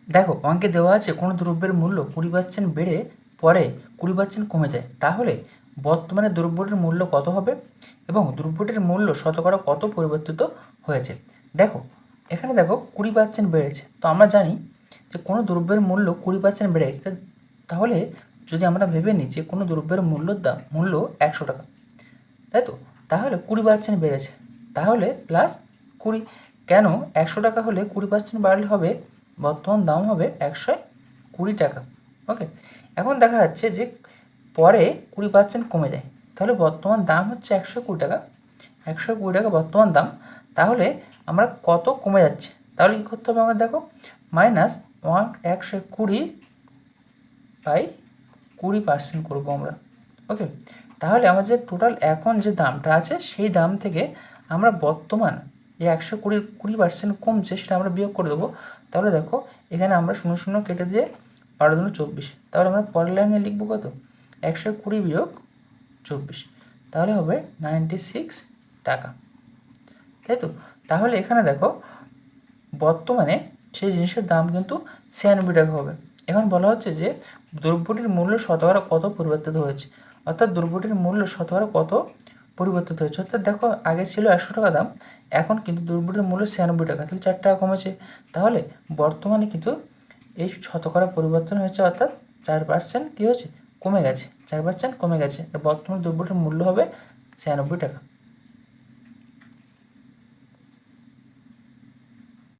দেখো অঙ্কে দেওয়া আছে কোনো দ্রব্যের মূল্য 20% বেড়ে পরে 20% কমে যায়, তাহলে বর্তমানে দ্রব্যটির মূল্য কত হবে এবং দ্রব্যটির মূল্য শতকরা কত পরিবর্তিত হয়েছে। দেখো এখানে দেখো 20% বেড়েছে, তো আমরা জানি যে কোনো দ্রব্যের মূল্য 20% বেড়ে গেছে, তাহলে যদি আমরা ভেবে নিই যে কোনো দ্রব্যের মূল্য 100 টাকা, তাই তো, তাহলে 20% বেড়েছে, তাহলে প্লাস 20, কেন 100 টাকা হলে 20% বাড়লে হবে বর্তমান দাম হবে 120 টাকা। ওকে, এখন দেখা যাচ্ছে যে পরে 20% কমে যায়, তাহলে বর্তমান দাম হচ্ছে 120 টাকা, 120 টাকা বর্তমান দাম, তাহলে আমরা কত কমে যাচ্ছে, তাহলে কী করতে হবে আমার, দেখো মাইনাস 120 বাই 20% করবো আমরা। ওকে, তাহলে আমাদের যে টোটাল এখন যে দামটা আছে সেই দাম থেকে আমরা বর্তমান যে 120% কমছে সেটা আমরা বিয়োগ করে দেবো। তাহলে দেখো এখানে আমরা 0 কেটে দিয়ে 12×24, তাহলে আমরা পরের লাইনে লিখবো কত, 120 বিয়োগ 24, তাহলে হবে 96 টাকা, তাই তো। তাহলে এখানে দেখো বর্তমানে সেই জিনিসের দাম কিন্তু 96 টাকা হবে। এখন বলা হচ্ছে যে দ্রব্যটির মূল্য শতকরা কত পরিবর্তিত হয়েছে, অর্থাৎ দ্রব্যটির মূল্য শতকরা কত পরিবর্তিত হয়েছে, অর্থাৎ দেখো আগে ছিল 100 টাকা দাম, এখন কিন্তু দ্রব্যটির মূল্য 96 টাকা, তাহলে 4 টাকা কমেছে, তাহলে বর্তমানে কিন্তু এই শতকরা পরিবর্তন হয়েছে, অর্থাৎ 4% কী হয়েছে, কমে গেছে, 4% কমে গেছে, বর্তমান দ্রব্যটির মূল্য হবে 96 টাকা।